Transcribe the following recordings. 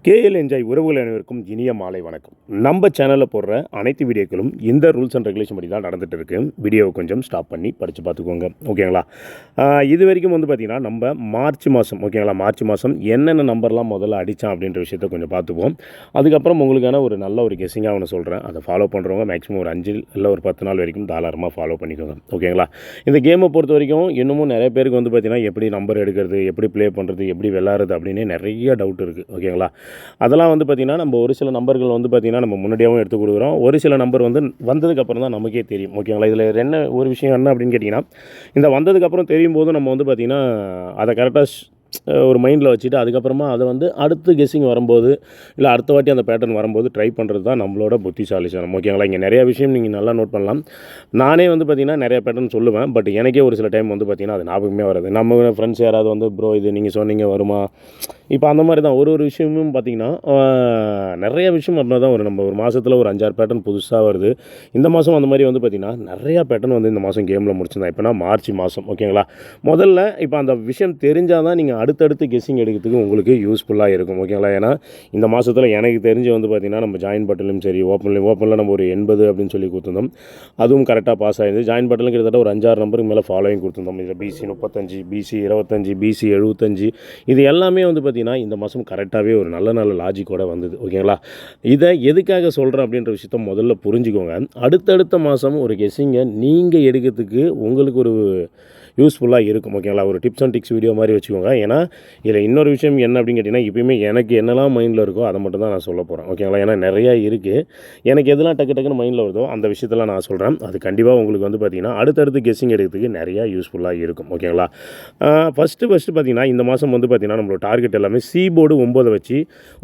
KL enjoy உறவுகள் அனைவருக்கும் இனிய மாலை வணக்கம். நம்ம சேனலில் போடுற அனைத்து வீடியோக்களும் இந்த ரூல்ஸ் அண்ட் ரெகுலேஷன் படி தான் நடந்துகிட்டு இருக்கு. வீடியோவை கொஞ்சம் ஸ்டாப் பண்ணி படித்து பார்த்துக்கோங்க, ஓகேங்களா? இது வரைக்கும் பார்த்திங்கன்னா நம்ம மார்ச் மாதம், ஓகேங்களா, மார்ச் மாதம் என்னென்ன நம்பர்லாம் முதல்ல அடித்தான் அப்படின்ற விஷயத்தை கொஞ்சம் பார்த்துப்போம். அதுக்கப்புறம் உங்களுக்கான ஒரு நல்ல ஒரு கெஸ்ஸிங்காக ஒன்று சொல்கிறேன். அதை ஃபாலோ பண்ணுறவங்க மேக்ஸிமம் ஒரு 5 இல்லை ஒரு 10 நாள் வரைக்கும் தாராளமாக ஃபாலோ பண்ணிக்கோங்க, ஓகேங்களா? இந்த கேமை பொறுத்த வரைக்கும் இன்னமும் நிறைய பேருக்கு பார்த்திங்கன்னா எப்படி நம்பர் எடுக்கிறது, எப்படி ப்ளே பண்ணுறது, எப்படி விளாட்றது அப்படின்னு நிறைய டவுட் இருக்குது, ஓகேங்களா? அதெல்லாம் பார்த்திங்கன்னா நம்ம ஒரு சில நம்பர்கள் பார்த்திங்கன்னா நம்ம முன்னாடியாகவும் எடுத்து கொடுக்குறோம். ஒரு சில நம்பர் வந்ததுக்கப்புறம் தான் நமக்கே தெரியும், ஓகேங்களா? இதில் என்ன ஒரு விஷயம் என்ன அப்படின்னு கேட்டிங்கன்னா, இந்த வந்ததுக்கப்புறம் தெரியும் போது நம்ம பார்த்திங்கன்னா அதை கரெக்டாக ஒரு மைண்டில் வச்சுட்டு அதுக்கப்புறமா அதை அடுத்து கெஸ்ஸிங் வரும்போது இல்லை அடுத்த வாட்டி அந்த பேட்டர்ன் வரும்போது ட்ரை பண்ணுறது தான் நம்மளோட புத்திசாலித்தனம், ஓகேங்களா? இங்கே நிறையா விஷயம் நீங்கள் நல்லா நோட் பண்ணலாம். நானே பார்த்திங்கன்னா நிறைய பேட்டர்ன் சொல்லுவேன். பட் எனக்கே ஒரு சில டைம் பார்த்திங்கன்னா அது ஞாபகமே வராது. நம்ம ஃப்ரெண்ட்ஸ் யாராவது ப்ரோ இது நீங்கள் சொன்னீங்க வருமா, இப்போ அந்த மாதிரி தான் ஒரு விஷயமும் பார்த்திங்கன்னா நிறைய விஷயம் அப்படின்னா தான் நம்ம ஒரு மாதத்தில் ஒரு 5-6 பேட்டர்ன் புதுசாக வருது. இந்த மாதம் அந்த மாதிரி பார்த்திங்கன்னா நிறையா பேட்டர்ன் இந்த மாதம் கேமில் முடிச்சிருந்தேன். இப்போனா மார்ச் மாதம், ஓகேங்களா? முதல்ல இப்போ அந்த விஷயம் தெரிஞ்சால் தான் நீங்கள் அடுத்தடுத்து கெஸ்ஸிங் எடுக்கிறதுக்கு உங்களுக்கு யூஸ்ஃபுல்லாக இருக்கும், ஓகேங்களா? ஏன்னா இந்த மாதத்தில் எனக்கு தெரிஞ்சு பார்த்திங்கன்னா நம்ம ஜாயின் பட்டன்லையும் சரி ஓப்பனில் நம்ம ஒரு 80 அப்படின்னு சொல்லி கொடுத்துருந்தோம். அதுவும் கரெக்டாக பாஸ் ஆகிடுது. ஜாயின் பட்டனில் கிட்டத்தட்ட ஒரு 5-6 நம்பருக்கு மேலே ஃபாலோவிங் கொடுத்துருந்தோம். இதில் BC 35, BC 25, BC 75 இது எல்லாமே பார்த்திங்கன்னா இந்த மாதம் கரெக்டாகவே ஒரு நல்ல லாஜிக்கோட வந்தது, ஓகேங்களா? இதை எதுக்காக சொல்கிறேன் அப்படின்ற விஷயத்த முதல்ல புரிஞ்சுக்கோங்க. அடுத்தடுத்த மாதம் ஒரு கெஸ்ஸிங்கை நீங்கள் எடுக்கிறதுக்கு உங்களுக்கு ஒரு யூஸ்ஃபுல்லாக இருக்கும், ஓகேங்களா? ஒரு டிப்ஸ் அண்ட் டிக்ஸ் வீடியோ மாதிரி வச்சுக்கோங்க. ஏன்னா இதில் இன்னொரு விஷயம் என்ன அப்படின்னு கேட்டிங்கன்னா, இப்போயுமே எனக்கு என்னெல்லாம் மைண்டில் இருக்கோ அதை மட்டும் தான் நான் சொல்ல போகிறேன், ஓகேங்களா? ஏன்னா நிறையா இருக்குது. எனக்கு எதெல்லாம் டக்குன்னு மைண்டில் வருதோ அந்த விஷயத்தெல்லாம் நான் சொல்கிறேன். அது கண்டிப்பாக உங்களுக்கு பார்த்திங்கன்னா அடுத்தடுத்து கெஸ்ஸிங் எடுக்கிறதுக்கு நிறையா யூஸ்ஃபுல்லாக இருக்கும், ஓகேங்களா? ஃபஸ்ட்டு பார்த்திங்கன்னா இந்த மாதம் பார்த்திங்கன்னா நம்மளோட டார்கெட் எல்லாமே C-போர்டு 9 வச்சு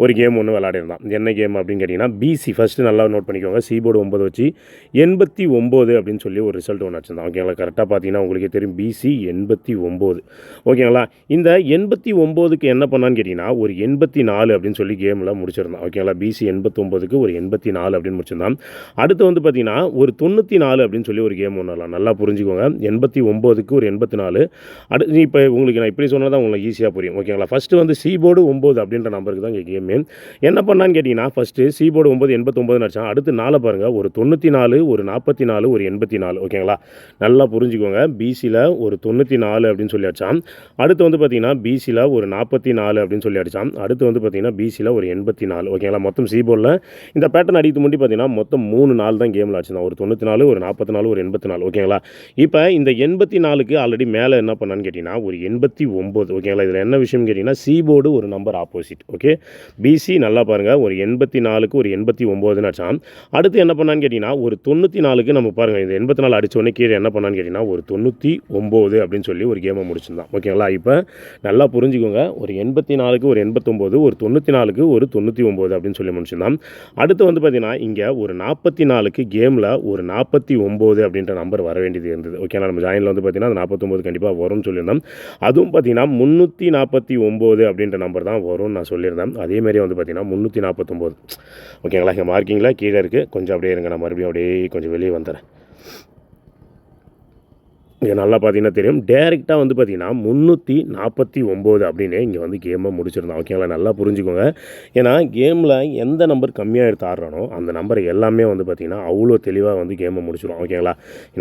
ஒரு கேம் ஒன்று விளையாடிருந்தான். என்ன கேம் அப்படின்னு கேட்டிங்கன்னா BC. ஃபஸ்ட்டு நல்லா நோட் பண்ணிக்கோங்க. C-போர்டு 9 வச்சு 89 அப்படின்னு சொல்லி ஒரு ரிசல்ட் ஒன்று வச்சுருந்தான், ஓகேங்களா? கரெக்டாக பார்த்தீங்கன்னா உங்களுக்கே தெரியும் BC 89, ஓகேங்களா? இந்த 89க்கு என்ன பண்ணான்னு கேட்டிங்கன்னா ஒரு 84 அப்படின்னு சொல்லி கேமில் முடிச்சிருந்தான், ஓகேங்களா? BC 89க்கு ஒரு 84 அப்படின்னு முடிச்சிருந்தான். அடுத்து பார்த்திங்கன்னா ஒரு 94 அப்படின்னு சொல்லி ஒரு கேம் ஒன்று நல்லா புரிஞ்சுக்கோங்க. 89க்கு ஒரு 84. இப்போ உங்களுக்கு நான் இப்படி சொன்னால் தான் உங்களுக்கு ஈஸியாக புரியும், ஓகேங்களா? ஃபஸ்ட்டு C-போர்டு 9 அப்படின்ற நம்பருக்கு தான் இங்கே கேமு. என்ன பண்ணான்னு கேட்டிங்கன்னா ஃபஸ்ட்டு C-போர்டு 9 89 அடிச்சான். அடுத்து 4 பாருங்கள், ஒரு 94, ஒரு 44, ஒரு 84, ஓகேங்களா? நல்லா புரிஞ்சுக்கோங்க. BCயில் ஒரு 94 அப்படின்னு சொல்லி அடித்தான். அடுத்து பார்த்திங்கன்னா BCயில் ஒரு 44 அப்படின்னு சொல்லி அடித்தான். அடுத்து பார்த்திங்கன்னா BCயில் ஒரு 84, ஓகேங்களா? மொத்தம் C-போர்டில் இந்த பேட்டர்ன் அடித்து முடி பார்த்திங்கன்னா மொத்தம் 3 நாள் தான் கேமில் அடிச்சிருந்தான். ஒரு 94, ஒரு 44, ஒரு 84, ஓகேங்களா? இப்போ இந்த 84க்கு ஆல்ரெடி மேலே என்ன பண்ணான்னு கேட்டிங்கன்னா ஒரு 89, ஓகேங்களா? இதில் என்ன விஷயம் கேட்டிங்கன்னா C-போர்டு ஒரு நம்பர் ஆப்போசிட், ஓகே? BC நல்லா பாருங்கள், ஒரு 84க்கு ஒரு 89 அடித்தான். அடுத்து என்ன பண்ணான்னு கேட்டிங்கன்னா ஒரு 94க்கு நம்ம பாருங்கள், இந்த 84 அடித்தோடனே கீழே என்ன பண்ணான்னு கேட்டிங்கன்னா ஒரு 99 அப்படின்னு சொல்லி ஒரு கேமை முடிச்சிருந்தான், ஓகேங்களா? இப்போ நல்லா புரிஞ்சுக்கோங்க. ஒரு 84க்கு ஒரு 89, ஒரு 94க்கு ஒரு 99 அப்படின்னு சொல்லி முடிச்சிருந்தான். அடுத்து பார்த்திங்கன்னா இங்கே ஒரு 44க்கு கேமில் ஒரு 49 அப்படின்ற நம்பர் வர வேண்டியது இருந்தது, ஓகேங்களா? நம்ம ஜாயினில் பார்த்திங்கன்னா அந்த 49 கண்டிப்பாக வரும்னு சொல்லியிருந்தோம். அதுவும் பார்த்திங்கன்னா 349 அப்படின்ற நம்பர் தான் வரும்னு நான் சொல்லியிருந்தேன். அதேமாரி பார்த்திங்கன்னா 349, ஓகேங்களா? இங்கே மார்க்கிங்கில் கீழே இருக்குது. கொஞ்சம் அப்படியே இருங்க, நான் மறுபடியும் அப்படியே கொஞ்சம் வெளியே வந்துடுறேன். இங்கே நல்லா பார்த்தீங்கன்னா தெரியும். டேரெக்டாக பார்த்திங்கன்னா 349 அப்படின்னு இங்கே கேமை முடிச்சிருந்தான், ஓகேங்களா? நல்லா புரிஞ்சுக்கோங்க. ஏன்னா கேமில் எந்த நம்பர் கம்மியாக எடுத்து ஆடுறானோ அந்த நம்பர் எல்லாமே பார்த்திங்கன்னா அவ்வளோ தெளிவாக கேமை முடிச்சிடும், ஓகேங்களா?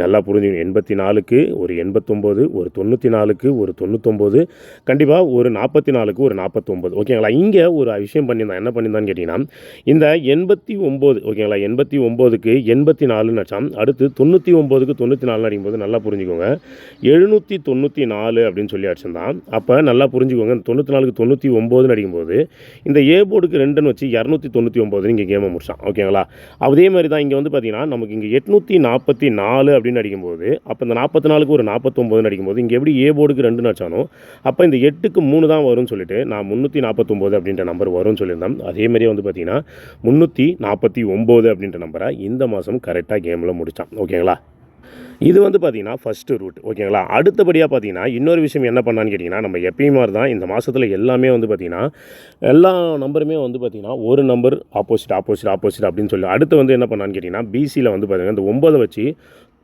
நல்லா புரிஞ்சுக்கணும். 84க்கு ஒரு 89, ஒரு 94க்கு ஒரு 99, கண்டிப்பாக ஒரு 44க்கு ஒரு 49, ஓகேங்களா? இங்கே ஒரு விஷயம் பண்ணியிருந்தான். என்ன பண்ணியிருந்தான்னு கேட்டிங்கன்னா இந்த 89, ஓகேங்களா? 89க்கு 84 அடிச்சான். அடுத்து 99க்கு 94 அடிக்கும்போது நல்லா புரிஞ்சுக்கோங்க 794 அப்படின்னு சொல்லி அடிச்சிருந்தான். அப்போ நல்லா புரிஞ்சுக்கோங்க, 94க்கு 99 அடிக்கும்போது இந்த A-போர்டுக்கு 2ன்னு வச்சு 299 இங்கே கேமை முடிச்சான், ஓகேங்களா? அதே மாதிரி தான் இங்கே பார்த்திங்கன்னா நமக்கு இங்கே 844 அப்படின்னு அடிக்கும்போது அப்போ இந்த 44க்கு ஒரு 49 அடிக்கும்போது இங்கே எப்படி A-போர்டுக்கு 2ன்னு அடிச்சானோ அப்போ இந்த 8க்கு 3 தான் வரும்னு சொல்லிட்டு நான் 349 அப்படின்ற நம்பர் வரும்னு சொல்லியிருந்தேன். அதேமாதிரியே பார்த்திங்கன்னா 349 அப்படின்ற நம்பரை இந்த மாதம் கரெக்டாக கேமில் முடித்தான், ஓகேங்களா? இது பார்த்திங்கன்னா ஃபஸ்ட்டு ரூட், ஓகேங்களா? அடுத்தபடியாக பார்த்திங்கன்னா இன்னொரு விஷயம் என்ன பண்ணான்னு கேட்டிங்கன்னா நம்ம எப்பயும் மாதிரி தான் இந்த மாதத்தில் எல்லாமே பார்த்திங்கன்னா எல்லா நம்பருமே பார்த்திங்கன்னா ஒரு நம்பர் ஆப்போசிட் அப்படின்னு சொல்லி அடுத்து என்ன பண்ணான்னு கேட்டிங்கன்னா BCயில் பார்த்திங்கன்னா இந்த 9 வச்சு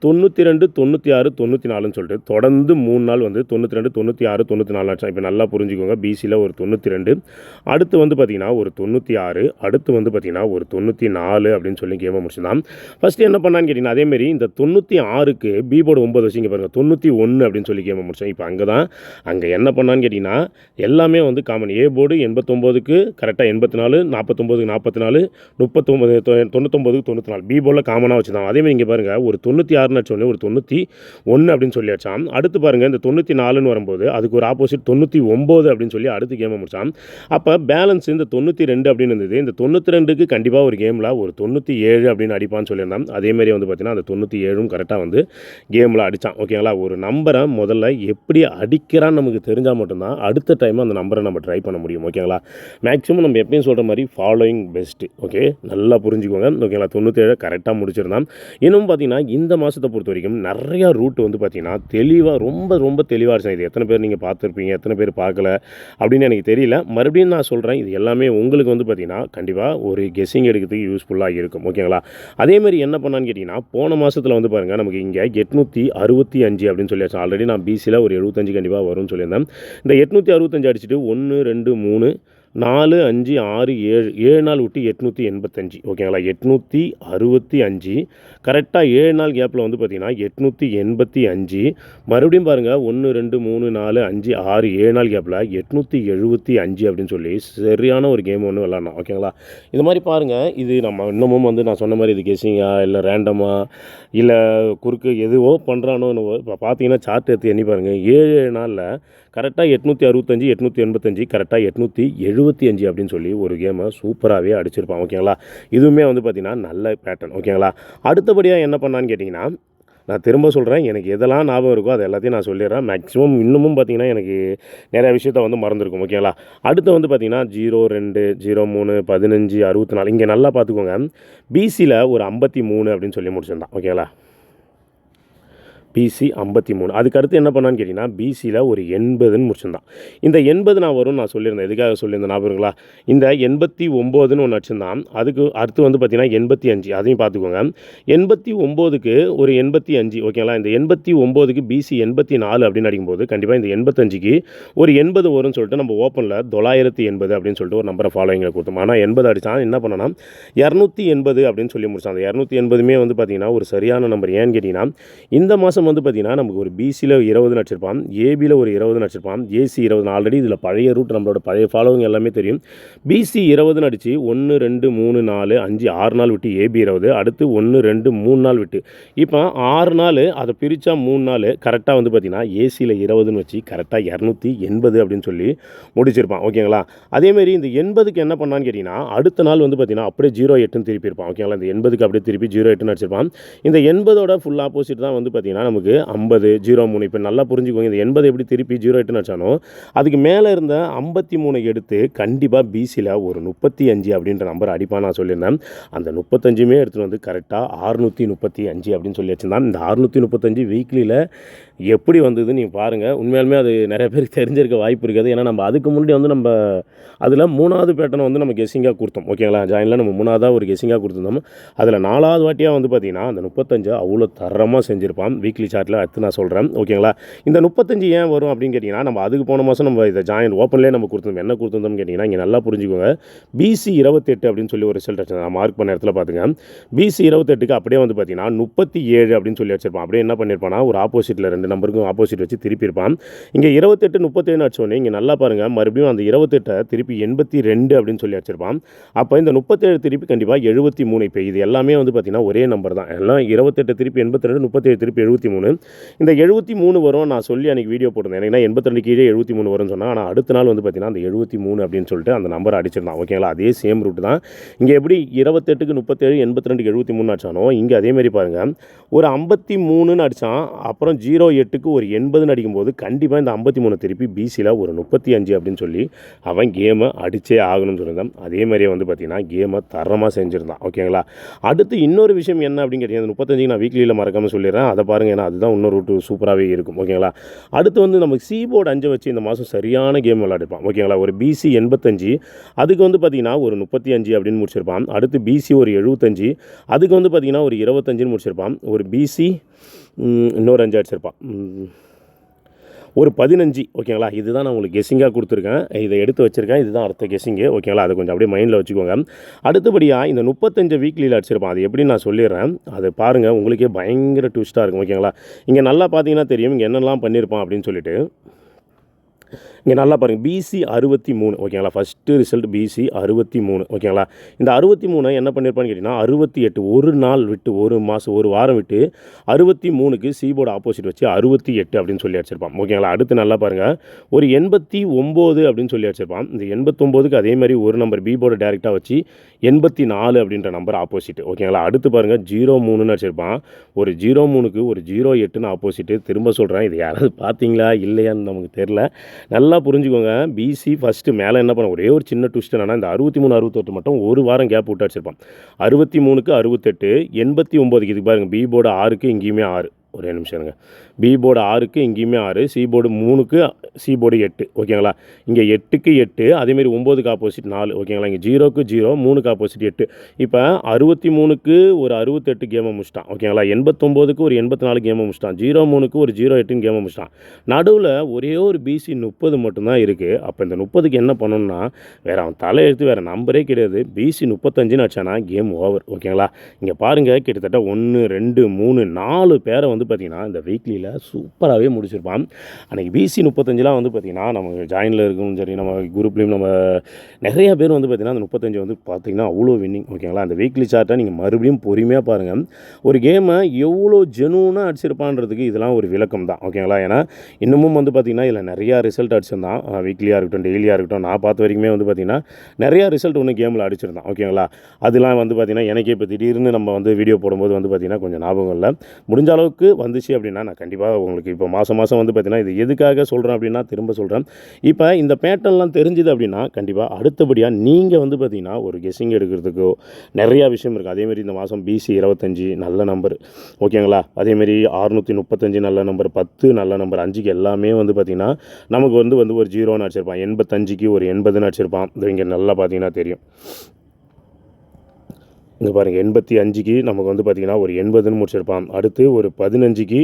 92, 96, 94ன்னு சொல்லிட்டு தொடர்ந்து 3 நாள் வந்து 92, 96, 94 அடிச்சான். இப்போ நல்லா புரிஞ்சுக்கோங்க. பிசியில் ஒரு 92, அடுத்து வந்து பார்த்திங்கன்னா ஒரு 96, அடுத்து வந்து பார்த்திங்கன்னா ஒரு 94 அப்படின்னு சொல்லி கேமை முடிச்சுதான். ஃபஸ்ட்டு என்ன பண்ணான்னு கேட்டிங்கன்னா, அதேமாரி இந்த 96க்கு பி போர்டு 9 வச்சிங்க பாருங்கள், 91 அப்படின்னு சொல்லி கேமை முடித்தேன். இப்போ அங்கே என்ன பண்ணான்னு கேட்டிங்கன்னா, எல்லாமே வந்து காமன். ஏ போர்டு 89க்கு கரெக்டாக 84, 49க்கு 44, 39, 99க்கு 94 பி போர்டில் காமனாக வச்சு தான். அதேமாதிரி இங்கே பாருங்கள், ஒரு 96 அடிச்சோடனே ஒரு 91 அப்படின்னு சொல்லி அடிச்சான். அடுத்து பாருங்கள், இந்த 94ன்னு வரும்போது அதுக்கு ஒரு ஆப்போசிட் 99 அப்படின்னு சொல்லி அடுத்து கேமை முடிச்சான். அப்போ பேலன்ஸ் இந்த 92 அப்படின்னு இருந்தது. இந்த 92க்கு கண்டிப்பாக ஒரு கேமில் ஒரு 97 அப்படின்னு அடிப்பான்னு சொல்லியிருந்தான். அதேமாதிரி வந்து பார்த்திங்கன்னா அந்த 97ம் கரெக்டாக வந்து கேமில் அடித்தான். ஓகேங்களா? ஒரு நம்பரை முதல்ல எப்படி அடிக்கிறான்னு நமக்கு தெரிஞ்சால் மட்டும்தான் அடுத்த டைம் அந்த நம்பரை நம்ம ட்ரை பண்ண முடியும். ஓகேங்களா? மேக்ஸிமம் நம்ம எப்பயும் சொல்கிற மாதிரி ஃபாலோயிங் பெஸ்ட்டு. ஓகே, நல்லா புரிஞ்சுக்கோங்க. ஓகேங்களா? 97 கரெக்டாக முடிச்சிருந்தான். இன்னும் பார்த்திங்கன்னா இந்த மாதத்தை பொறுத்த வரைக்கும் நிறையா ரூட் வந்து பார்த்திங்கன்னா தெளிவாக ரொம்ப தெளிவாக இருந்துச்சு. இது எத்தனை பேர் நீங்கள் பார்த்துருப்பீங்க, எத்தனை பேர் பார்க்கல அப்படின்னு எனக்கு தெரியல. மறுபடியும் நான் சொல்கிறேன், இது எல்லாமே உங்களுக்கு வந்து பார்த்திங்கன்னா கண்டிப்பாக ஒரு கெஸ்ஸிங் எடுக்கிறதுக்கு யூஸ்ஃபுல்லாக இருக்கும். ஓகேங்களா? அதேமாதிரி என்ன பண்ணான்னு கேட்டிங்கன்னா, போன மாதத்தில் வந்து பாருங்கள் நமக்கு இங்கே 865 அப்படின்னு சொல்லியாச்சு. ஆல்ரெடி நான் பிசியில் ஒரு 75 கண்டிப்பாக வரும்னு சொல்லியிருந்தேன். இந்த 865 அடிச்சுட்டு 1, 2, 3, 4, 5, 6, 7 நாள் விட்டு 885. ஓகேங்களா? 865 கரெக்டாக 7 நாள் கேப்பில் வந்து பார்த்திங்கன்னா 885. மறுபடியும் பாருங்கள், 1, 2, 3, 4, 5, 6, 7 நாள் கேப்பில் 875 அப்படின்னு சொல்லி சரியான ஒரு கேம் ஒன்று விளாட்ணும். ஓகேங்களா? இது மாதிரி பாருங்கள், இது நம்ம இன்னமும் வந்து நான் சொன்ன மாதிரி இது கெஸ்ஸிங்காக இல்லை ரேண்டமாக இல்லை குறுக்கு எதுவோ பண்ணுறானோ என்னவோ. இப்போ பார்த்தீங்கன்னா சார்ட் எடுத்து எண்ணி பாருங்கள், 7 நாளில் கரெக்டாக 865, 885, கரெக்டாக 875 அப்படின்னு சொல்லி ஒரு கேமை சூப்பராகவே அடிச்சிருப்பான். ஓகேங்களா? இதுவுமே வந்து பார்த்திங்கன்னா நல்ல பேட்டர்ன். ஓகேங்களா? அடுத்தபடியாக என்ன பண்ணான்னு கேட்டிங்கன்னா, நான் திரும்ப சொல்கிறேன், எனக்கு எதெல்லாம் ஞாபகம் இருக்கோ அது எல்லாத்தையும் நான் சொல்லிடுறேன். மேக்ஸிமம் இன்னமும் பார்த்திங்கன்னா எனக்கு நிறையா விஷயத்த வந்து மறந்துருக்கும். ஓகேங்களா? அடுத்து வந்து பார்த்திங்கன்னா 02, 03, 15, 64 இங்கே நல்லா பார்த்துக்கோங்க. பிசியில் ஒரு 53 அப்படின்னு சொல்லி முடிச்சிருந்தான். ஓகேங்களா? பிசி 53. அதுக்கடுத்து என்ன பண்ணான்னு கேட்டிங்கன்னா, பிசியில் ஒரு 80ன்னு முடிச்சிருந்தான். இந்த 80 நான் வரும்னு நான் சொல்லியிருந்தேன். எதுக்காக சொல்லியிருந்தேன் ஞாபகங்களா? இந்த 89ன்னு ஒன்று அடிச்சிருந்தான். அதுக்கு அடுத்து வந்து பார்த்திங்கன்னா 85, அதையும் பார்த்துக்கோங்க. 89க்கு ஒரு 85. ஓகேங்களா? இந்த 89க்கு பிசி 84 அப்படின்னு அடிக்கும்போது கண்டிப்பாக இந்த 85க்கு ஒரு 80 வரும்னு சொல்லிட்டு நம்ம ஓப்பனில் 980 அப்படின்னு சொல்லிட்டு ஒரு நம்பரை ஃபாலோயிங்கில் கொடுத்தோம். ஆனால் 80 அடித்தான். என்ன பண்ணனா 280 அப்படின்னு சொல்லி முடிச்சான். அந்த 280மே வந்து பார்த்திங்கன்னா ஒரு சரியான நம்பர். ஏன்னு கேட்டிங்கன்னா, இந்த மாதம் வந்து பார்த்திங்கன்னா நமக்கு ஒரு பிசியில் 20 அடிச்சிருப்பான், ஏபியில் ஒரு 20 அடிச்சிருப்பான், ஏசி 20. ஆல்ரெடி இதில் பழைய ரூட் நம்மளோட பழைய ஃபாலோவிங் எல்லாமே தெரியும். பிசி 20 அடித்து 1, 2, 3, 4, 5, 6 நாள் விட்டு ஏபி 20, அடுத்து 1, 2, 3 நாள் விட்டு இப்போ 6 நாள் அதை பிரித்தா 3 நாள் கரெக்டாக வந்து பார்த்திங்கன்னா ஏசியில் 20ன்னு வச்சு கரெக்டாக 280 அப்படின்னு சொல்லி முடிச்சிருப்பான். ஓகேங்களா? அதேமாரி இந்த 80க்கு என்ன பண்ணான்னு கேட்டிங்கன்னா, அடுத்த நாள் வந்து பார்த்திங்கன்னா அப்படியே 08ன்னு திருப்பி இருப்பான். ஓகேங்களா? இந்த 80க்கு அப்படியே திருப்பி 08ன்னு அடிச்சிருப்பான். இந்த 80ஓட ஃபுல் ஆப்போசிட் தான் வந்து பார்த்திங்கன்னா நமக்கு 50, 03. இப்போ நல்லா புரிஞ்சுக்கோங்க, இந்த 80 எப்படி திருப்பி 08ன்னு அடிச்சானோ அதுக்கு மேலே இருந்த 53 எடுத்து கண்டிப்பாக பிசியில் ஒரு 35 அப்படின்ற நம்பர் அடிப்பான் நான் சொல்லியிருந்தேன். அந்த 35மே எடுத்துகிட்டு வந்து கரெக்டாக 635 அப்படின்னு சொல்லி வச்சுருந்தான். இந்த 635 வீக்லியில் எப்படி வந்தது நீங்கள் பாருங்கள். உண்மையாலுமே அது நிறைய பேருக்கு தெரிஞ்சிருக்க வாய்ப்பு இருக்காது. ஏன்னா நம்ம அதுக்கு முன்னாடி வந்து நம்ம அதில் 3வது பேட்டர்னை வந்து நம்ம கெஸ்ஸிங்காக கொடுத்தோம். ஓகேங்களா? ஜாயினில் நம்ம 3வதாக ஒரு கெஸ்ஸிங்காக கொடுத்துருந்தோம். அதில் 4வது வாட்டியாக வந்து பார்த்திங்கன்னா அந்த 35 அவ்வளோ தரமாக செஞ்சுருப்பான். வீக்லி சார்ட்டில் அடுத்து நான் சொல்கிறேன். ஓகேங்களா? இந்த 35 ஏன் வரும் அப்படின்னு கேட்டிங்கன்னா, நம்ம அதுக்கு போன மாதம் நம்ம இதை ஜாயின் ஓப்பன்லேயே நம்ம கொடுத்துருந்தோம். என்ன கொடுத்துருந்தோம்னு கேட்டிங்கன்னா, இங்கே நல்லா புரிஞ்சுக்கோங்க. பிசி 28 அப்படின்னு சொல்லி ஒரு ரிசல்ட் வச்சு நான் மார்க் பண்ண இடத்துல பார்த்துங்க. பிசி 28க்கு அப்படியே வந்து பார்த்திங்கன்னா 37 அப்படின்னு சொல்லி வச்சிருப்பான். அப்படியே என்ன பண்ணியிருப்பான்னா ஒரு ஆப்போசிட்டில் 2 நம்பருக்கும் ஆப்போசிட் வச்சு திருப்பியிருப்பான். இங்கே 28, 37 அடிச்சோடனே இங்கே நல்லா பாருங்கள், மறுபடியும் அந்த 28 திருப்பி 82 அப்படின்னு சொல்லி அடிச்சிருப்பான். அப்போ இந்த 37 திருப்பி கண்டிப்பாக 73. இப்போ இது எல்லாமே வந்து பார்த்திங்கன்னா ஒரே நம்பர் தான். எல்லாம் 28 திருப்பி 82, 37 திருப்பி 73. இந்த 73 வரும் நான் சொல்லி அன்றைக்கி வீடியோ போட்டிருந்தேன். ஏன்னா 82 கீழே 73 வரும்னு சொன்னால், ஆனால் அடுத்த நாள் வந்து பார்த்திங்கன்னா அந்த 73 அப்படின்னு சொல்லிட்டு அந்த நம்பர் அடிச்சிருந்தான். ஓகேங்களா? அதே சேம் ரூட் தான். இங்கே எப்படி 28க்கு 37, 82க்கு 73 அடிச்சானோ இங்கே அதேமாரி பாருங்கள், ஒரு 53ன்னு அடித்தான். அப்புறம் 08க்கு ஒரு 80ன்னு அடிக்கும்போது கண்டிப்பாக இந்த 53 திருப்பி பிசியில் ஒரு 35 அப்படின்னு சொல்லி அவன் கேமை அடித்தே ஆகணும்னு சொல்லியிருந்தான். அதே மாதிரியே வந்து பார்த்திங்கன்னா கேமை தரமாக செஞ்சுருந்தான். ஓகேங்களா? அடுத்து இன்னொரு விஷயம் என்ன அப்படின்னு கேட்டிங்கன்னா, 35 நான் வீக்லியில் மறக்காமல் சொல்லிடுறேன். அதை பாருங்கள். ஏன்னா அதுதான் இன்னொரு ரூட்டு சூப்பராகவே இருக்கும். ஓகேங்களா. அடுத்து வந்து நமக்கு சீபோர்டு 5 வச்சு இந்த மாதம் சரியான கேம் விளையாடிருப்பான். ஓகேங்களா. ஒரு பிசி 85, அதுக்கு வந்து பார்த்திங்கன்னா ஒரு 35 அப்படின்னு முடிச்சிருப்பான். அடுத்து பிசி ஒரு 75, அதுக்கு வந்து பார்த்திங்கன்னா ஒரு 25ன்னு முடிச்சிருப்பான். ஒரு பிசி இன்னொரு 5 அடிச்சிருப்பான், ஒரு 15. ஓகேங்களா. இதுதான் நான் உங்களுக்கு கெஸ்ஸிங்காக கொடுத்துருக்கேன். இதை எடுத்து வச்சுருக்கேன். இதுதான் அடுத்த கெஸ்ஸிங்கு. ஓகேங்களா. அதை கொஞ்சம் அப்படியே மைண்டில் வச்சுக்கோங்க. அடுத்தபடியாக இந்த 35 வீக்லியில் அடிச்சிருப்பான். அது எப்படி நான் சொல்லிடுறேன். அதை பாருங்கள், உங்களுக்கே பயங்கர ட்விஸ்ட்டாக இருக்கும். ஓகேங்களா. இங்கே நல்லா பார்த்தீங்கன்னா தெரியும் இங்கே என்னெல்லாம் பண்ணியிருப்பான் அப்படின்னு சொல்லிட்டு. இங்கே நல்லா பாருங்கள், பிசி 63. ஓகேங்களா. First result PC 63. ஓகேங்களா. இந்த 63 என்ன பண்ணியிருப்பான்னு கேட்டிங்கன்னா 68, ஒரு நாள் விட்டு ஒரு மாதம் ஒரு வாரம் விட்டு 63க்கு சீபோர்டு ஆப்போசிட் வச்சு 68 அப்படின்னு சொல்லி அடிச்சிருப்பான். ஓகேங்களா. அடுத்து நல்லா பாருங்கள், ஒரு 89 அப்படின்னு சொல்லி அடிச்சிருப்பான். இந்த 89க்கு அதே மாதிரி ஒரு நம்பர் பீபோர்டு டேரெக்டாக வச்சு 84 அப்படின்ற நம்பர் ஆப்போசிட். ஓகேங்களா. அடுத்து பாருங்கள் 03ன்னு அடிச்சிருப்பான். ஒரு 03க்கு ஒரு 08ன்னு ஆப்போசிட்டு. திரும்ப சொல்கிறேன், இது யாராவது பார்த்தீங்களா இல்லையான்னு நமக்கு தெரில. நல்லா புரிஞ்சுக்கோங்க. பிசி ஃபஸ்ட்டு மேலே என்ன பண்ண ஒரே ஒரு சின்ன ட்விஸ்ட் என்னன்னா இந்த 63 68 மட்டும் ஒரு வாரம் கேப் விட்டு அடிச்சிருப்பான். 63க்கு 68, 89க்கு இதுக்கு பாருங்கள் பி போர்டு 6க்கு இங்கேயுமே 6. ஒரே நிமிஷம் இருங்க. பி போர்டு 6க்கு இங்கேயுமே 6, சி போர்டு 3க்கு சி போர்டு 8. ஓகேங்களா. இங்கே 8க்கு 8, அதேமாரி 9க்கு ஆப்போசிட் 4. ஓகேங்களா. இங்கே 0க்கு 0, 3க்கு ஆப்போசிட் 8. இப்போ 63க்கு ஒரு 68 கேமை முடிச்சிட்டான். ஓகேங்களா. 89க்கு ஒரு 84 கேமை முடிச்சிட்டான். 03க்கு ஒரு 08 கேமை முடிச்சிட்டான். நடுவில் ஒரே ஒரு பிசி 30 மட்டும்தான் இருக்குது. அப்போ இந்த 30க்கு என்ன பண்ணணும்னா வேறு அவன் தலையெழுத்து வேறு நம்பரே கிடையாது. பிசி 35ன்னு அடிச்சானா கேம் ஓவர். ஓகேங்களா. இங்கே பாருங்கள், கிட்டத்தட்ட 1 2 3 4 பேரை வந்து பார்த்திங்கன்னா இந்த வீக்லியில் சூப்பராகவே முடிச்சிருப்பான். அன்றைக்கி பிசி 35லாம் வந்து பார்த்திங்கன்னா நம்ம ஜாயினில் இருக்கும் சரி, நம்ம குரூப்லேயும் நம்ம நிறைய பேர் வந்து பார்த்திங்கன்னா அந்த 35 வந்து பார்த்திங்கன்னா அவ்வளோ வின்னிங். ஓகேங்களா. அந்த வீக்லி சார்ட்டை நீங்கள் மறுபடியும் பொறுமையாக பாருங்கள். ஒரு கேமை எவ்வளோ ஜெனூனாக அடிச்சிருப்பான்றதுக்கு இதெல்லாம் ஒரு விளக்கம் தான். ஓகேங்களா. ஏன்னா இன்னமும் வந்து பார்த்திங்கன்னா இதில் நிறையா ரிசல்ட் அடிச்சிருந்தான். வீக்லியாக இருக்கட்டும் டெய்லியாக இருக்கட்டும், நான் பார்த்த வரைக்குமே வந்து பார்த்திங்கன்னா நிறையா ரிசல்ட் ஒன்று கேமில் அடிச்சிருந்தான். ஓகேங்களா. அதெல்லாம் வந்து பார்த்திங்கன்னா எனக்கே இப்போ திடீர்னு நம்ம வந்து வீடியோ போடும்போது வந்து பார்த்திங்கன்னா கொஞ்சம் ஞாபகம் இல்லை. முடிஞ்ச அளவுக்கு வந்துச்சு அப்படின்னா நான் கண்டிப்பாக உங்களுக்கு இப்போ மாதம் இது பார்த்திங்கன்னா இது எதுக்காக சொல்கிறேன் அப்படின்னா திரும்ப சொல்கிறேன். இப்போ இந்த பேட்டர்ன்லாம் தெரிஞ்சுது அப்படின்னா கண்டிப்பாக அடுத்தபடியாக நீங்கள் வந்து பார்த்திங்கன்னா ஒரு கெஸ்ஸிங் எடுக்கிறதுக்கோ நிறையா விஷயம் இருக்குது. அதேமாரி இந்த மாதம் பிசி 25 நல்ல நம்பர். ஓகேங்களா. அதேமாரி 635 நல்ல நம்பர், 10 நல்ல நம்பர், 5க்கு எல்லாமே வந்து பார்த்திங்கன்னா நமக்கு வந்து ஒரு 0ன்னு அடிச்சிருப்பான். 85க்கு ஒரு 80ன்னு அடிச்சிருப்பான். இங்கே நல்லா பார்த்திங்கன்னா தெரியும். இங்கே பாருங்கள் 85க்கு நமக்கு வந்து பார்த்திங்கன்னா ஒரு 80ன்னு முடிச்சிருப்பான். அடுத்து ஒரு 15க்கு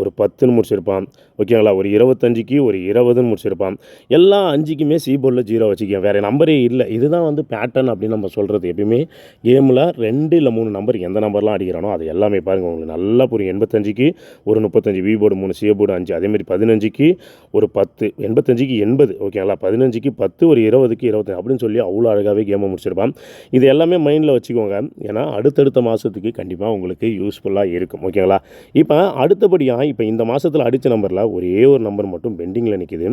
ஒரு 10ன்னு முடிச்சிருப்பான். ஓகேங்களா. ஒரு 25க்கு ஒரு 20ன்னு முடிச்சிருப்பான். எல்லா 5க்குமே சீபோர்டில் 0 வச்சுக்கேன். வேறு நம்பரே இல்லை. இதுதான் வந்து பேட்டர்ன் அப்படின்னு நம்ம சொல்கிறது. எப்பயுமே கேமில் 2 இல்லை 3 நம்பர் எந்த நம்பர்லாம் அடிக்கிறானோ அது எல்லாமே பாருங்கள் உங்களுக்கு நல்லா புரியும். 85க்கு ஒரு 35, பி போர்டு 3, சி போர்டு 5. அதேமாதிரி 15க்கு ஒரு 10, 85க்கு 80. ஓகேங்களா. 15க்கு 10, ஒரு 20க்கு 20 அப்படின்னு சொல்லி அவ்வளோ அழகாகவே கேமை முடிச்சிருப்பான். இது எல்லாமே மைண்டில் வச்சுக்கோங்க. ஏன்னா அடுத்தடுத்த மாதத்துக்கு கண்டிப்பாக உங்களுக்கு யூஸ்ஃபுல்லாக இருக்கும். ஓகேங்களா. இப்போ அடுத்தபடியாக இப்போ இந்த மாதத்தில் அடித்த நம்பரில் ஒரே ஒரு நம்பர் மட்டும் பெண்டிங்கில் நிற்கிது.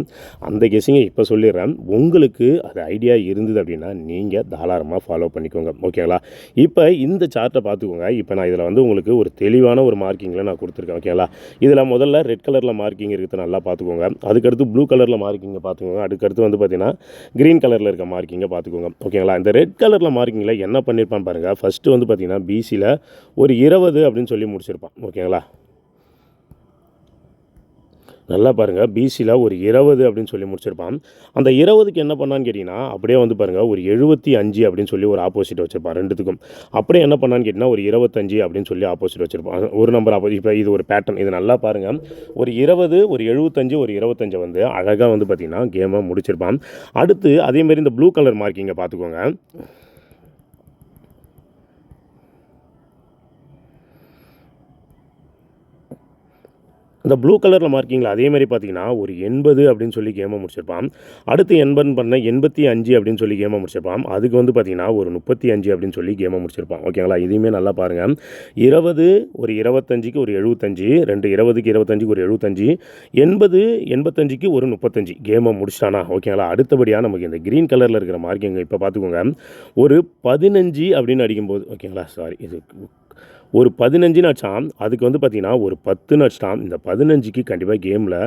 அந்த கெஸ்ஸிங்கை இப்போ சொல்லிடுறேன். உங்களுக்கு அது ஐடியா இருந்தது அப்படின்னா நீங்கள் தாராளமாக ஃபாலோ பண்ணிக்கோங்க. ஓகேங்களா. இப்போ இந்த சார்ட்டை பார்த்துக்கோங்க. இப்போ நான் இதில் வந்து உங்களுக்கு ஒரு தெளிவான ஒரு மார்க்கிங்கில் நான் கொடுத்துருக்கேன். ஓகேங்களா. இதில் முதல்ல ரெட் கலரில் மார்க்கிங் இருக்குது, நல்லா பார்த்துக்கோங்க. அதுக்கடுத்து ப்ளூ கலரில் மார்க்கிங்கை பார்த்துக்கோங்க. அதுக்கடுத்து வந்து பார்த்திங்கன்னா க்ரீன் கலரில் இருக்க மார்க்கிங்கை பார்த்துக்கோங்க. ஓகேங்களா. இந்த ரெட் கலரில் மார்க்கிங்கில் என்ன பண்ணியிருப்பான்னு பாருங்கள். ஃபஸ்ட்டு வந்து பார்த்திங்கன்னா பிசியில் ஒரு 20 அப்படின்னு சொல்லி முடிச்சிருப்பான். ஓகேங்களா. நல்லா பாருங்கள், பிசியில் ஒரு 20 அப்படின்னு சொல்லி முடிச்சிருப்பான். அந்த 20க்கு என்ன பண்ணான்னு கேட்டிங்கன்னா அப்படியே வந்து பாருங்கள் ஒரு 75 அப்படின்னு சொல்லி ஒரு ஆப்போசிட் வச்சுருப்பான் ரெண்டுத்துக்கும். அப்படியே என்ன பண்ணான்னு கேட்டிங்கன்னா ஒரு 25 அப்படின்னு சொல்லி ஆப்போசிட் வச்சுருப்பான். ஒரு நம்பர் ஆப்போசிட். இப்போ இது ஒரு பேட்டர்ன். இது நல்லா பாருங்கள். ஒரு 20, ஒரு 75, ஒரு 25 வந்து அழகாக வந்து பார்த்திங்கன்னா கேமை முடிச்சிருப்பான். அடுத்து அதேமாரி இந்த ப்ளூ கலர் மார்க்கிங்கை பார்த்துக்கோங்க. இந்த ப்ளூ கலரில் மார்க்கிங்கில் அதேமாதிரி பார்த்தீங்கன்னா ஒரு 80 அப்படின்னு சொல்லி கேமை முடிச்சிருப்பான். அடுத்து 80 பண்ண 85 அப்படின்னு சொல்லி கேமை முடிச்சிருப்பான். அதுக்கு வந்து பார்த்திங்கன்னா ஒரு 35 அப்படின்னு சொல்லி கேமை முடிச்சிருப்பான். ஓகேங்களா. இதையுமே நல்லா பாருங்கள். 20, ஒரு 25க்கு ஒரு 75, 2 20க்கு 25க்கு ஒரு 75, 80 85க்கு ஒரு 35 கேமை முடிச்சிட்டானா. ஓகேங்களா. அடுத்தபடியாக நமக்கு இந்த க்ரீன் கலரில் இருக்கிற மார்க்கிங் இப்போ பார்த்துக்கோங்க. ஒரு 15 அப்படின்னு அடிக்கும்போது, ஓகேங்களா, சாரி, இது ஒரு 15ன்னு அடிச்சான். அதுக்கு வந்து பார்த்தீங்கன்னா ஒரு 10ன்னு அடிச்சிட்டான். இந்த 15க்கு கண்டிப்பாக கேமில்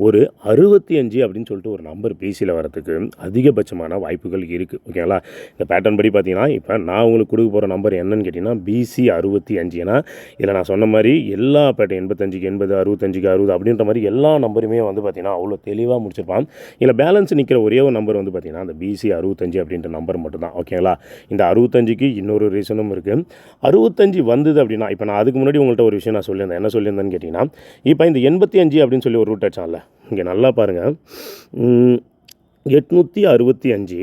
ஒரு 65 அப்படின்னு சொல்லிட்டு ஒரு நம்பர் பிசியில் வரதுக்கு அதிகபட்சமான வாய்ப்புகள் இருக்குது. ஓகேங்களா? இந்த பேட்டர்ன் படி பார்த்தீங்கன்னா இப்போ நான் உங்களுக்கு கொடுக்க போகிற நம்பர் என்னன்னு கேட்டிங்கன்னா பிசி 65. ஏன்னா இதில் நான் சொன்ன மாதிரி எல்லா பேட்டர்ன் 85க்கு 80, 65க்கு 60 அப்படின்ற மாதிரி எல்லா நம்பருமே வந்து பார்த்தீங்கன்னா அவ்வளோ தெளிவாக முடிச்சிருப்பான். இதில் பேலன்ஸ் நிற்கிற ஒரே ஒரு நம்பர் வந்து பார்த்தீங்கன்னா அந்த பிசி 65 அப்படின்ற நம்பர் மட்டும்தான். ஓகேங்களா? இந்த 65க்கு இன்னொரு ரீசனும் இருக்குது. 65 வந்தது அப்படின்னா இப்போ நான் அதுக்கு முன்னாடி உங்கள்கிட்ட ஒரு விஷயம் நான் சொல்லியிருந்தேன். என்ன சொல்லியிருந்தேன்னு கேட்டிங்கன்னா இப்போ இந்த 85 அப்படின்னு சொல்லி ஒரு ரூட் அடிச்சான்ல, இங்கே நல்லா பாருங்கள். 865,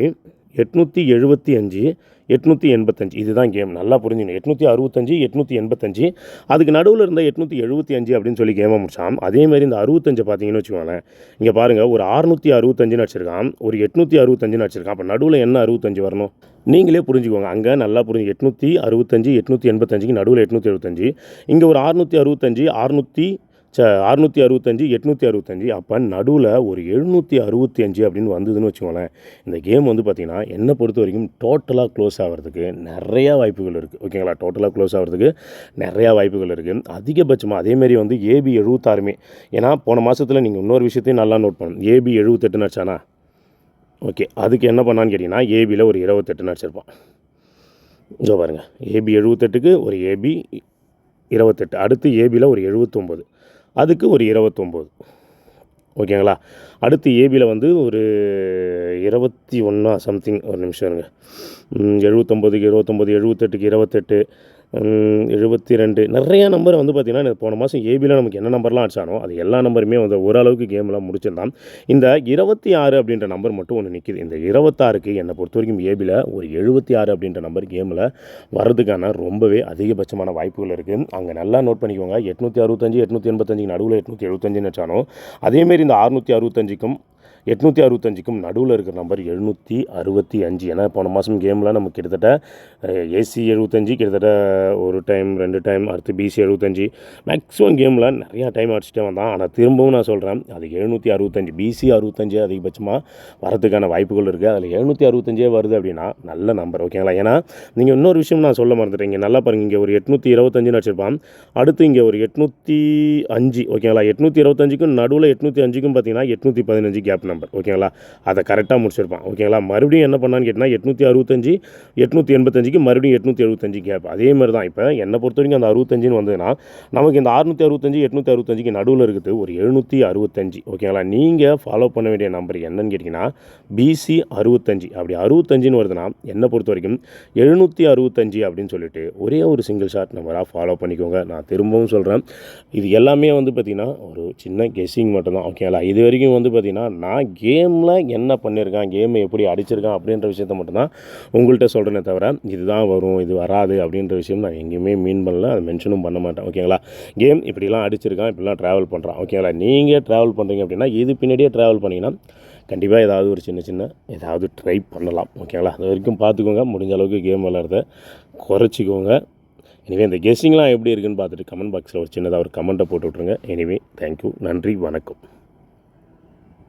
875, 885 இதுதான் கேம். நல்லா புரிஞ்சுங்க. 865, 885 அதுக்கு நடுவில் இருந்த 875 அப்படின்னு சொல்லி கேமை முடிச்சான். அதேமாதிரி இந்த 65 பார்த்தீங்கன்னு வச்சுக்கோங்களேன். இங்கே பாருங்கள், ஒரு 665 அடிச்சிருக்கான், ஒரு 865 அடிச்சிருக்கான். அப்போ நடுவில் என்ன 65 வரணும் நீங்களே புரிஞ்சுக்கோங்க. அங்கே நல்லா புரிஞ்சு 865, 885க்கு நடுவில் 875, இங்கே ஒரு 665, 665, 865, அப்போ நடுவில் ஒரு 765 அப்படின்னு வந்ததுன்னு வச்சுக்கோங்களேன். இந்த கேம் வந்து பார்த்திங்கன்னா என்னை பொறுத்த வரைக்கும் டோட்டலாக க்ளோஸ் ஆகிறதுக்கு நிறையா வாய்ப்புகள் இருக்குது. ஓகேங்களா? டோட்டலாக க்ளோஸ் ஆகிறதுக்கு நிறையா வாய்ப்புகள் இருக்குது. அதிகபட்சமாக அதேமாரி வந்து ஏபி 76மே. ஏன்னா போன மாதத்தில் நீங்கள் இன்னொரு விஷயத்தையும் நல்லா நோட் பண்ணணும். ஏபி 78 அடிச்சானா? ஓகே, அதுக்கு என்ன பண்ணான்னு கேட்டிங்கன்னா ஏபியில் ஒரு 28 அடிச்சிருப்பான். இதோ பாருங்கள், ஏபி 78க்கு ஒரு ஏபி 28, அடுத்து ஏபியில் ஒரு 79, அதுக்கு ஒரு 29. ஓகேங்களா? அடுத்து ஏபியில் வந்து ஒரு 21 சம்திங். ஒரு நிமிஷம் இருங்க. 79க்கு 29, 78க்கு 28, 72 நிறையா நம்பர் வந்து பார்த்திங்கன்னா போன மாதம் ஏபியில் நமக்கு என்ன நம்பர்லாம் அடிச்சானோ அது எல்லா நம்பருமே வந்து ஓரளவுக்கு கேம்லாம் முடிச்சிருந்தான். இந்த 26 அப்படின்ற நம்பர் மட்டும் ஒன்று நிற்கிது. இந்த 26க்கு என்னை பொறுத்த வரைக்கும் ஏபியில் ஒரு 76 அப்படின்ற நம்பர் கேமில் வர்றதுக்கான ரொம்பவே அதிகபட்சமான வாய்ப்புகள் இருக்குது. அங்கே நல்லா நோட் பண்ணிக்கோங்க. 865, 885 நடுவில் 875 அடிச்சானோ அதேமாரி இந்த 665க்கும் 865க்கும் நடுவில் இருக்கிற நம்பர் 765. ஏன்னா போன மாதம் கேமில் நமக்கு கிட்டத்தட்ட ஏசி 75 கிட்டத்தட்ட ஒரு டைம் 2 டைம், அடுத்து பிசி 75 மேக்ஸிமம் கேமில் நிறையா டைம் அடிச்சுட்டே வந்தான். ஆனால் திரும்பவும் நான் சொல்கிறேன், அது 765 பிசி 65 அதிகபட்சமாக வரதுக்கான வாய்ப்புகள் இருக்குது. அதில் 765 வருது அப்படின்னா நல்ல நம்பர். ஓகேங்களா? ஏன்னா நீங்கள் இன்னொரு விஷயம் நான் சொல்ல மறந்துட்டேன். இங்கே நல்லா பாருங்கள், இங்கே ஒரு 825 வச்சுருப்பான், அடுத்து இங்கே ஒரு 805. ஓகேங்களா? 825க்கும் நடுவில் 805க்கும் பார்த்தீங்கன்னா 815 கேப் நம்பர். ஓகேங்களா? அதை கரெக்டாக முடிச்சிருப்பான். ஓகேங்களா? மறுபடியும் என்ன பண்ணான்னு கேட்டிங்கன்னா 865, 885க்கு மறுபடியும் 875 கேப். அதே மாதிரி தான் இப்போ என்னை பொறுத்த வரைக்கும் அந்த 65ன்னு வந்ததுன்னா நமக்கு இந்த 665, 865க்கு நடுவில் இருக்குது ஒரு 765. ஓகேங்களா? நீங்கள் ஃபாலோ பண்ண வேண்டிய நம்பர் என்னன்னு கேட்டிங்கன்னா பிசி 65. அப்படி 65ன்னு வருதுன்னா என்னை பொறுத்த வரைக்கும் 765 அப்படின்னு சொல்லிட்டு ஒரே ஒரு சிங்கிள் ஷாட் நம்பராக ஃபாலோ பண்ணிக்கோங்க. நான் திரும்பவும் சொல்கிறேன், இது எல்லாமே வந்து பார்த்திங்கன்னா ஒரு சின்ன கெஸ்ஸிங் மட்டும்தான். ஓகேங்களா? இது வரைக்கும் வந்து பார்த்திங்கன்னா நான் கேமில் என்ன பண்ணியிருக்கான், கேமை எப்படி அடிச்சிருக்கான் அப்படின்ற விஷயத்த மட்டும்தான் உங்கள்கிட்ட சொல்கிறேனே தவிர இதுதான் வரும் இது வராது அப்படின்ற விஷயம் நான் எங்கேயுமே மீன் பண்ணல, அதை மென்ஷனும் பண்ண மாட்டேன். ஓகேங்களா? கேம் இப்படிலாம் அடிச்சிருக்கான், இப்படிலாம் ட்ராவல் பண்ணுறான். ஓகேங்களா? நீங்கள் ட்ராவல் பண்ணுறீங்க அப்படின்னா இது பின்னாடியே ட்ராவல் பண்ணிங்கன்னா கண்டிப்பாக ஏதாவது ஒரு சின்ன ஏதாவது ட்ரை பண்ணலாம். ஓகேங்களா? அது வரைக்கும் பார்த்துக்கோங்க. முடிஞ்ச அளவுக்கு கேம் விளையாடுறத குறைச்சிக்கோங்க. எனிவே இந்த கெஸ்ஸிங்லாம் எப்படி இருக்குன்னு பார்த்துட்டு கமெண்ட் பாக்ஸில் ஒரு சின்னதாக ஒரு கமெண்ட்டை போட்டு விட்ருங்க. எனிவே தேங்க்யூ, நன்றி, வணக்கம்.